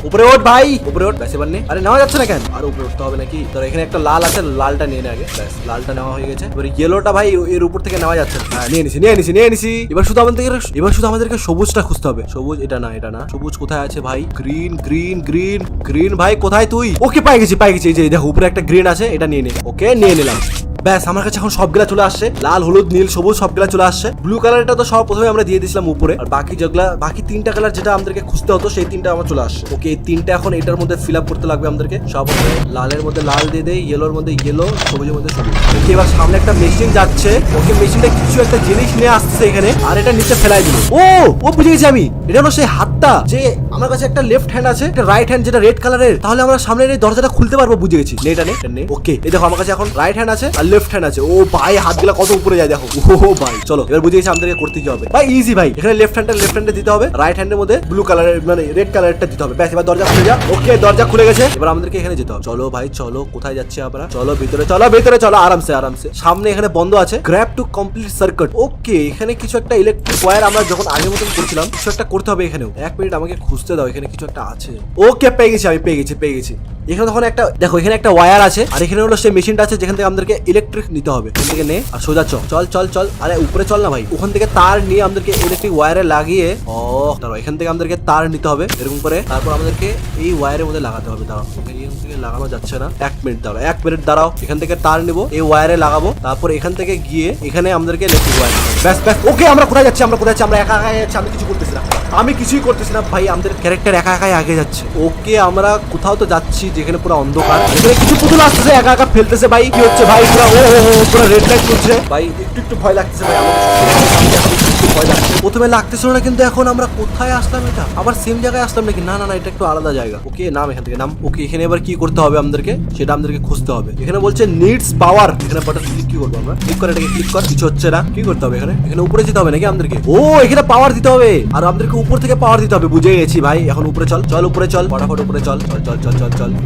উপরে ওঠ ভাই, উপরে ওঠ। ব্যাস, এবার নে। আরে নেওয়া যাচ্ছে না কেন? আর উপরে উঠতে হবে নাকি? তো এখানে একটা লাল আছে, লালটা নিয়ে নে আগে। ব্যাস, লালটা নেওয়া হয়ে গেছে। এবার ইয়েলোটা ভাই এর উপর থেকে নেওয়া যাচ্ছে না। হ্যাঁ, নিয়ে নিছি। এবার শুধু আমাদেরকে সবুজটা খুঁজতে হবে। সবুজ এটা না। সবুজ কোথায় আছে ভাই? গ্রিন ভাই, কোথায় তুই? ওকে, পাই গেছি। এই যে দেখো, উপরে একটা গ্রিন আছে, এটা নিয়ে নে। ওকে, নিয়ে নিলাম। ব্যাস, আমার কাছে এখন সবগুলা চলে আসছে। লাল, হলুদ, নীল, সবুজ সবগুলা চলে আসছে। ব্লু কালারটা তো সব প্রথমে আমরা দিয়ে দিয়েছিলাম উপরে। আর বাকি তিনটা কালার যেটা আমাদেরকে খুঁজতে হতো, সেই তিনটা আমার চলে আসছে। ওকে, এই তিনটা এখন এটার মধ্যে ফিল আপ করতে লাগবে আমাদেরকে। সব লালের মধ্যে লাল দিয়ে দেই, ইয়েলোর মধ্যে ইয়েলো, সবুজের মধ্যে সবুজ। ওকে, এবার সামনে একটা মেশিন যাচ্ছে। ওকে, মেশিনটা কিছু একটা জিনিস নিয়ে আসছে এখানে, আর এটা নিচে ফেলাই দিল। ও বুঝে গেছি আমি। এটা হলো সেই হাতটা, যে আমার কাছে একটা লেফট হ্যান্ড আছে, একটা রাইট হ্যান্ড যেটা রেড কালারের। তাহলে আমরা সামনের এই দরজাটা খুলতে পারবো। বুঝে গেছি। এটা নে। ওকে, এই দেখো, আমার কাছে এখন রাইট হ্যান্ড আছে আর লেফট হ্যান্ড আছে। ও ভাই, হাতগুলা কত উপরে যায় দেখো। ও ভাই, চলো এবার বুঝে গেছি আমাদেরকে করতে কি হবে। ভাই ইজি ভাই, এখানে লেফট হ্যান্ডে দিতে হবে, রাইট হ্যান্ডের মধ্যে ব্লু কালারের মানে রেড কালারটা দিতে হবে। ব্যাস, এবার দরজা খুলে যা। ওকে, দরজা খুলে গেছে। এবার আমাদেরকে এখানে যেতে হবে। চলো ভাই, চলো। কোথায় যাচ্ছি আমরা? চলো ভিতরে চলো, আরামসে। সামনে এখানে বন্ধ আছে, গ্র্যাব টু কমপ্লিট সার্কিট। ওকে, এখানে কিছু একটা ইলেকট্রিক ওয়্যার আমরা যখন আগের মতন করছিলাম, কিছু একটা করতে হবে এখানেও। এক মিনিট, আমাকে খুঁজতে দাও, এখানে কিছু একটা আছে। ওকে, পেয়ে গেছি। এখানে তখন একটা দেখো, এখানে একটা ওয়্যার আছে, আর এখানে হলো সেই মেশিনটা আছে যেখান থেকে আমাদেরকে ইলেকট্রিক নিতে হবে। এখান থেকে নে আর সোজা চল। আরে উপরে চল না ভাই। ওখান থেকে তার নিয়ে আমাদেরকে ইলেকট্রিক ওয়্যারে লাগিয়ে, দাঁড়াও, এখান থেকে আমাদেরকে তার নিতে হবে এরকম করে। তারপর আমাদেরকে এই ওয়্যারের মধ্যে লাগাতে হবে। দাঁড়াও, এখান থেকে লাগানো যাচ্ছে না। এক মিনিট দাঁড়াও। এখান থেকে তার নিব, এই ওয়্যারে লাগাবো। তারপর এখান থেকে গিয়ে এখানে আমাদেরকে ইলেকট্রিক ওয়্যার। ব্যাস। ওকে, আমরা কোথায় যাচ্ছি? আমরা একা যাচ্ছি। আমি কিছুই করতেছি না ভাই। আমাদের ক্যারেক্টার একাই আগে যাচ্ছে। ওকে, আমরা কোথাও তো যাচ্ছি যেখানে পুরো অন্ধকার। এখানে কিছু পুতুল আসতেছে, একা ফেলতেছে ভাই। কি হচ্ছে ভাই? পুরো রেড লাইট করছে ভাই। একটু ভয় লাগতেছে ভাই। ভয় লাগছে। প্রথমে লাগতেছিল না, কিন্তু এখন আমরা কোথায় আসলাম? এটা আবার সেম জায়গায় আসলাম নাকি? না, এটা একটু আলাদা জায়গা। ওকে, নাম এখান থেকে নাম। ওকে, এখানে এবার কি করতে হবে আমাদেরকে? সেটা আমাদেরকে খুঁজতে হবে। এখানে বলছে নিডস পাওয়ার। এখানে বাটন কি করবো আমরা? ক্লিক করে এটাকে ক্লিক কর। কিছু হচ্ছে না। কি করতে হবে এখানে? উপরে যেতে হবে নাকি আমাদেরকে? এখানে পাওয়ার দিতে হবে, আর আমাদেরকে উপর থেকে পাওয়ার দিতে হবে। বুঝে গেছি ভাই। এখন উপরে চল, ফটাফট উপরে চল।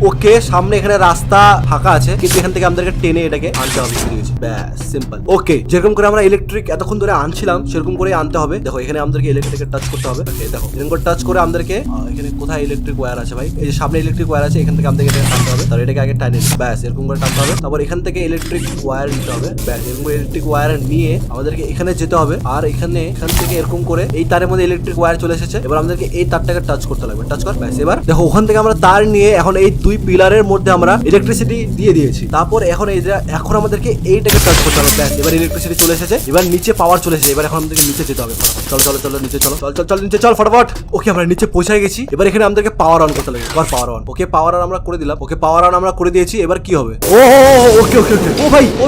ওকে, সামনে এখানে রাস্তা ফাঁকা আছে, কিন্তু এখান থেকে আমাদেরকে টেনে এটাকে আনতে হবে। বুঝে গেছি। ব্যাস সিম্পল। ওকে, যেরকম করে আমরা ইলেকট্রিক এতক্ষণ ধরে আনছিলাম সেরকম করে আনতে হবে। দেখো এখানে আমাদেরকে ইলেকট্রিকের টাচ করতে হবে। ওকে দেখো এরকম করে টাচ করে আমাদেরকে এখানে কোথায় ইলেকট্রিক ওয়্যার আছে ভাই, এই যে সামনে ইলেকট্রিক ওয়্যার আছে, এখান থেকে আমাদেরকে এটা টানতে হবে। তাহলে এটাকে আগে টানে নিই, ব্যাস এরকম করে টানতে হবে। তারপর এখান থেকে ইলেকট্রিক ওয়্যার নিতে হবে, ব্যাস এরকম করে ইলেকট্রিক ওয়্যার নিয়ে আমাদেরকে এখানে যেতে হবে। আর এখান থেকে এরকম করে এই তারের মধ্যে ইলেকট্রিক ওয়্যার চলে এসেছে। এবার আমাদেরকে এই তারটাকে টাচ করতে লাগবে, টাচ কর, ব্যাস। এবার দেখো ওখান থেকে আমরা তার নিয়ে এখন এই দুই পিলারের মধ্যে আমরা ইলেকট্রিসিটি দিয়ে দিয়েছি। তারপর এখন আমাদেরকে এইটাকে টাচ করতে হবে, ব্যাস। এবার ইলেকট্রিসিটি চলে এসেছে, এবার নিচে পাওয়ার চলে এসেছে। এবার এখন আমাদেরকে নিচে যেতে হবে, চলো চলো চলো নিচে চলো, চল চল চল নিচে চল ফটাফট। ওকে আমরা নিচে পৌঁছে গেছি। এবার এখানে আমাদেরকে পাওয়ার অন করতে লাগবে, power on. Okay power on আমরা করে দিলাম, ওকে পাওয়ার অন আমরা করে দিয়েছি। এবার কি হবে? ও ওকে ওকে ওকে, ও ভাই ও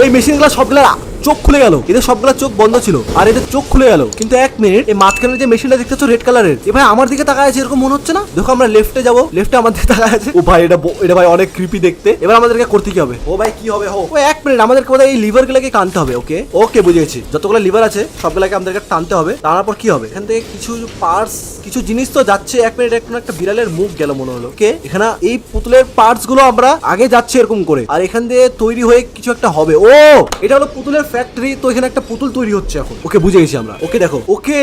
এই মেশিনগুলো সবগুলা চোখ খুলে গেল, এদের সবগুলা চোখ বন্ধ ছিল আর এদের চোখ খুলে গেল। কিন্তু এক মিনিট, এই মাঝখানে যে মেশিনটা দেখতেছো রেড কালারের, এ ভাই আমার দিকে তাকায় আছে, এরকম মনে হচ্ছে না? দেখো আমরা লেফটে যাবো, লেফটে আমার দিকে তাকায় আছে। ও ভাই এটা ভাই অনেক ক্রিপি দেখতে। এবার আমাদেরকে করতে কি হবে? ও ভাই কি হবে? ও এক মিনিট, আমাদেরকে বোধহয় এই লিভার গুলাকে টানতে হবে। ওকে ওকে বুঝেছি, যতগুলো লিভার আছে সবগুলাকে আমাদেরকে টানতে হবে। টানার পর কি হবে? এখান থেকে কিছু পার্টস, কিছু জিনিস তো যাচ্ছে। এক মিনিট, একটা বিড়ালের মুখ গেল মনে হলো। ওকে এখানে এই পুতুলের পার্টস গুলো আমরা আগে যাচ্ছে এরকম করে, আর এখান দিয়ে তৈরি হয়ে কিছু একটা হবে। ও এটা হলো পুতুলের ফ্যাক্টরি, তো এখানে একটা পুতুল তৈরি হচ্ছে এখন। ওকে বুঝে গেছি আমরা। ওকে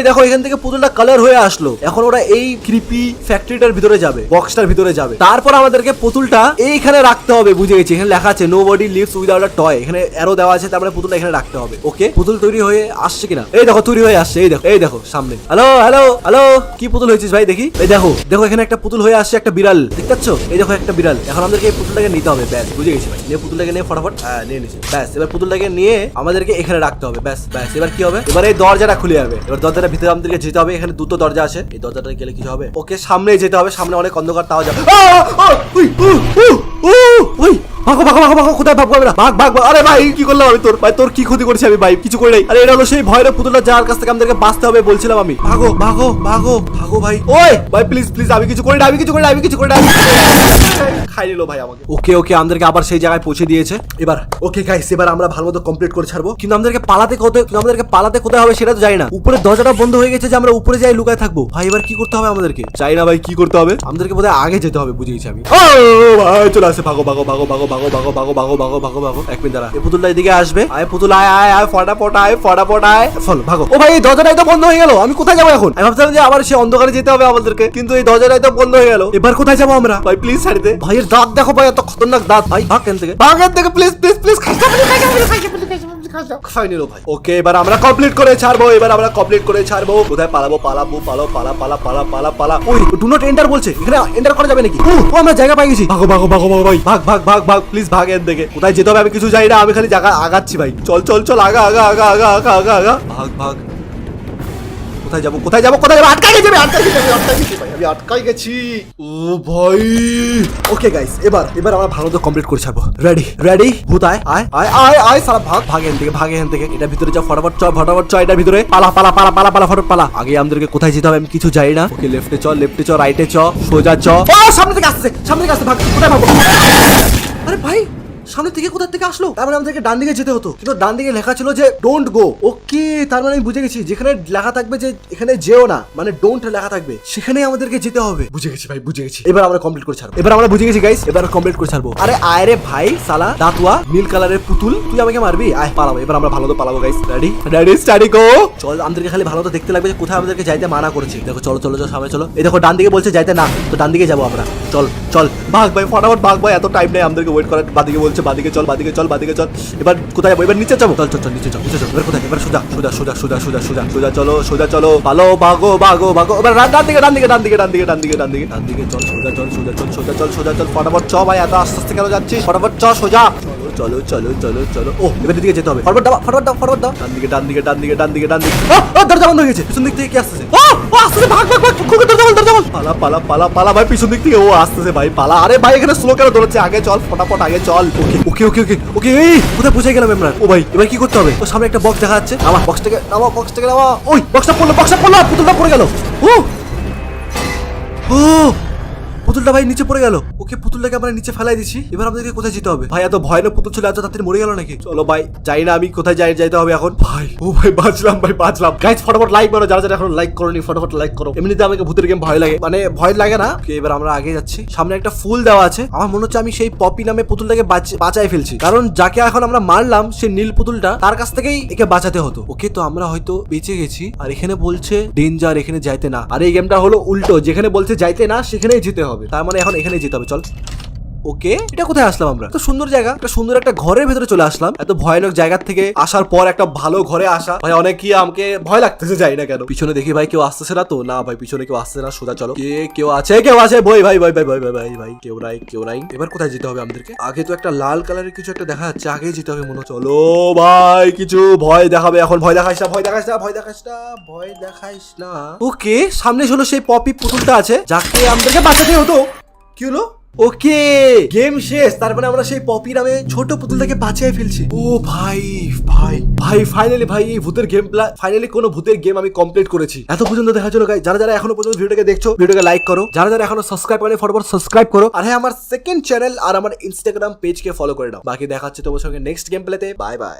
দেখো এখান থেকে পুতুলটা কালার হয়ে আসলো। এখন ওরা এই ক্রিপি ফ্যাক্টরিটার ভিতরে যাবে, বক্সটার ভিতরে যাবে। তারপর আমাদেরকে পুতুলটা এইখানে রাখতে হবে। বুঝে গেছি, এখানে লেখা আছে nobody lives without a toy, এখানে অ্যারো দেওয়া আছে, তারপরে পুতুলটা এখানে রাখতে হবে। ওকে পুতুল তৈরি হয়ে আসছে কিনা? এই দেখো তৈরি হয়ে আসছে, এই দেখো সামনে। হ্যালো হ্যালো হ্যালো, কি পুতুল হয়েছিস ভাই দেখি? এই দেখো এখানে একটা পুতুল হয়ে আসছে, একটা বিড়াল দেখতে পাচ্ছ? এই দেখো একটা বিড়াল। এখন আমাদেরকে এই পুতুলটাকে নিতে হবে, ব্যাস বুঝে গেছি ভাই। নিয়ে পুতুলটাকে নিয়ে ফটাফট নিয়ে নিচ্ছি, ব্যাস। এবার পুতুলটাকে নিয়ে আমাদেরকে এখানে রাখতে হবে, ব্যাস ব্যাস। এবার কি হবে? এবার এই দরজাটা খুলে যাবে। এবার দরজাটা ভিতরে আমাদেরকে যেতে হবে। এখানে দুটো দরজা আছে, এই দরজাটা গেলে কি হবে? ওকে সামনে যেতে হবে, সামনে অনেক অন্ধকার, তাও যাবে। ভাগো কোথায় ভাগবো আমরা? ভাগ। আরে ভাই কি করলাম আমি? তোর কি ক্ষতি করেছি আমি ভাই? কিছু করি নাই। আরে এটা হলো সেই ভয়ের পুতুলটা যার কাছ থেকে আমাদেরকে বাঁচতে হবে বলছিলাম আমি। ভাগো ভাই। ওই ভাই প্লিজ, আমি কিছু করি না, খাই নিল ভাই আমাকে। ওকে আমাদেরকে আবার সেই জায়গায় পৌঁছে দিয়েছে। এবার ওকে গাইস, এবার আমরা ভালো মতো কমপ্লিট করে ছাড়বো। কিন্তু আমাদেরকে পালাতে কোথায় হবে সেটা তো জানি না। উপরে দরজাটা বন্ধ হয়ে গেছে যে আমরা উপরে যাই লুকায় থাকবো। ভাই এবার কি করতে হবে আমাদেরকে? চাই না ভাই, কি করতে হবে? আমাদেরকে বোধহয় আগে যেতে হবে, বুঝে গেছি আমি। ও ভাই চলে আসে, ভাগো। এক মিনিট দাঁড়া, এই পুতুলটা এদিকে আসবে। আয় পুতুল আয়, ফটাফট আয়। চল ভাগো। ও ভাই এই দরজাটাই তো বন্ধ হয়ে গেল, আমি কোথায় যাবো এখন? আমি ভাবছিলাম যে আবার সে অন্ধকারে যেতে হবে আমাদেরকে, কিন্তু এই দরজাটাই তো বন্ধ হয়ে গেল। এবার কোথায় যাবো আমরা? ভাই প্লিজ ছাড়ি দে। ভাইয়ের দাঁত দেখো ভাই, এত খতরনাক দাঁত। ভাই ভাগ এখান থেকে প্লিজ খাই নিল ভাই। ওকে এবার আমরা কমপ্লিট করে ছাড়বো। কোথায় পালাবো? পালা। ওই ডু নট এন্টার বলছে, এখানে এন্টার করা যাবে নাকি? ও আমরা জায়গা পাই গেছি। ভাগো ভাই, ভাগ প্লিজ, ভাগ এর থেকে। কোথায় যেতে হবে আমি কিছু জানি না, আমি খালি জায়গা আগাচ্ছি ভাই। চল আগা। ভাগ। কোথায় যাবো? আটকাই গেছি ভাই, আমি আটকাই গেছি। ও ভাই ওকে গাইস, এবার আমরা ভালো তো কমপ্লিট করে ছাড়বো। রেডি ভূত আয় সারা ভাগ এখান থেকে। এটা ভিতরে যা, ফটাফট চ এটার ভিতরে। পালা ফটাফট পালা। আগে আমাদেরকে কোথায় যেতে হবে আমি কিছু জানি না। ওকে লেফটে চ রাইটে চ, সোজা চ। ও সামনে থেকে আসছে, ভাগ। কোথায় ভাগবো? আরে ভাই সামনে থেকে কোথা থেকে আসলো? তার মানে আমাদেরকে ডান দিকে যেতে হতো, কিন্তু ডান দিকে লেখা ছিল যে ডোন্ট গো। ওকে তার মানে আমি বুঝে গেছি, যেখানে লেখা থাকবে যে এখানে যেও না, মানে ডোন্ট লেখা থাকবে, সেখানেই আমাদেরকে যেতে হবে। বুঝে গেছি ভাই, এবার আমরা কমপ্লিট করে ছাড়বো। আরে আয় রে ভাই সালা দাতুয়া নীল কালারের পুতুল, তুই আমাকে মারবি? আয় পালাবো। এবার আমরা ভালো তো পালাবো গাইস। রেডি স্টাডি গো। চল, আমাদেরকে খালি ভালো তো দেখতে লাগবে যে কোথায় আমাদেরকে যাইতে মানা করেছে। দেখো চলো সামনে চলো। এই দেখো ডান দিকে বলছে যাইতে না, তো ডান দিকে যাবো আমরা। চল ভাগ ভাই, ফটাফট ভাগ ভাই, এত টাইম নেই আমাদেরকে ওয়েট করার। বাদিকে বলছে বাদিকে চল। এবার কোথায় যাবো? এবার নিচে যাবো। চল নিচে চল। এবার কোথায়? এবার সোজা চলো। ভালো ভাগো। এবার ডান দিকে চল। সোজা চল। ফটাফট চ ভাই, এত আস্তে আস্তে কেন যাচ্ছিস? ফটাফট চ সোজা। চলো। ও এবার দিকে যেতে হবে। ফটাফট দাও। ডান দিকে। দরজা বন্ধ হয়ে গেছে। পিছন দিক থেকে কি আসতেছে? ও আসতেছে, ভাগ। দরজা বল। পালা ভাই, পিছন দিক থেকে ও আসতেছে ভাই, পালা। আরে ভাই এখানে স্লো কেন দৌড়াচ্ছে? আগে চল, ফটাফট আগে চল। ওকে এই কোথায় পৌঁছে গেলাম আমরা? ও ভাই এবার কি করতে হবে? ও সামনে একটা বক্স দেখা যাচ্ছে। আমার বক্স থেকে নামা। ওই বক্সটা পড়লো, পুতুলটা পড়ে গেল। পুতুলটা পুতুলটা ভাই নিচে পড়ে গেল। ওকে, পুতুলটাকে আমরা নিচে ফেলাই দিচ্ছি। এবার আমাদেরকে কোথায় যেতে হবে? ভাই এত ভয়ানক পুতুল ছিল, এত তাড়াতাড়ি মরে গেল নাকি? চলো ভাই, যাই না আমি কোথায় যাইতে হবে এখন। ভাই ও ভাই বাঁচলাম, ভাই বাঁচলাম। গাইস ফটাফট লাইক মারো, যারা যারা এখন লাইক করোনি ফটাফট লাইক করো। এমনিতে আমাকে ভূতের গেম ভয় লাগে, মানে ভয় লাগে না। এবার আমরা আগে যাচ্ছি, সামনে একটা ফুল দেওয়া আছে। আমার মনে হচ্ছে আমি সেই পপি নামে পুতুলটাকে বাঁচাই ফেলছি, কারণ যাকে এখন আমরা মারলাম সে নীল পুতুলটা, তার কাছ থেকেই একে বাঁচাতে হতো। ওকে, তো আমরা হয়তো বেঁচে গেছি। আর এখানে বলছে ডেঞ্জার, এখানে যাইতে না। আর এই গেমটা হলো উল্টো, যেখানে বলছে যাইতে না সেখানেই যেতে হবে। তার মানে এখন এখানেই যেতে হবে। চল। ওকে, এটা কোথায় আসলাম আমরা? তো সুন্দর জায়গা, একটা সুন্দর একটা ঘরের ভেতরে চলে আসলাম। এত ভয়ানক জায়গা থেকে আসার পর একটা ভালো ঘরে আসা, ভাই অনেক কি আমাকে ভয় লাগতেছে, যাই না কেন। পিছনে দেখি ভাই কেউ আসতেছে না তো? না ভাই, পিছনে কেউ আসতেছে না, সোজা চলো। কেউ আছে ভাই ভাই ভাই ভাই ভাই ভাই ভাই ভাই কেউ নাই। এবার কোথায় যেতে হবে আমাদেরকে? আগে তো একটা লাল কালারের কিছু একটা দেখা যাচ্ছে, আগেই যেতে হবে মনে হচ্ছে। চলো ভাই, কিছু ভয় দেখাবে এখন। ভয় দেখাইস না। ওকে, সামনে হলো সেই পপি পুতুলটা আছে, যাকে আমাদেরকে বাঁচাতে হতো। কি হলো? ওকে, গেম শেষ। তার মানে আমরা সেই পপি নামে ছোট পুতুলটাকে বাঁচিয়ে ফেলছি। ও ভাই ভাই ভাই ফাইনালি ভাই এই ভূতের গেম ফাইনালি কোনো ভূতের গেম আমি কমপ্লিট করেছি। এত পর্যন্ত দেখার জন্য গাইস, যারা যারা এখনো পর্যন্ত ভিডিওটাকে দেখছো, ভিডিওটাকে লাইক করো। যারা যারা এখনো সাবস্ক্রাইব করেনি ফটাফট সাবস্ক্রাইব করো। আর হ্যাঁ, আমার সেকেন্ড চ্যানেল আর আমার ইনস্টাগ্রাম পেজকে ফলো করে নাও। বাকি দেখাচ্ছে তোমার সঙ্গে নেক্সট গেম প্লেতে। Bye bye.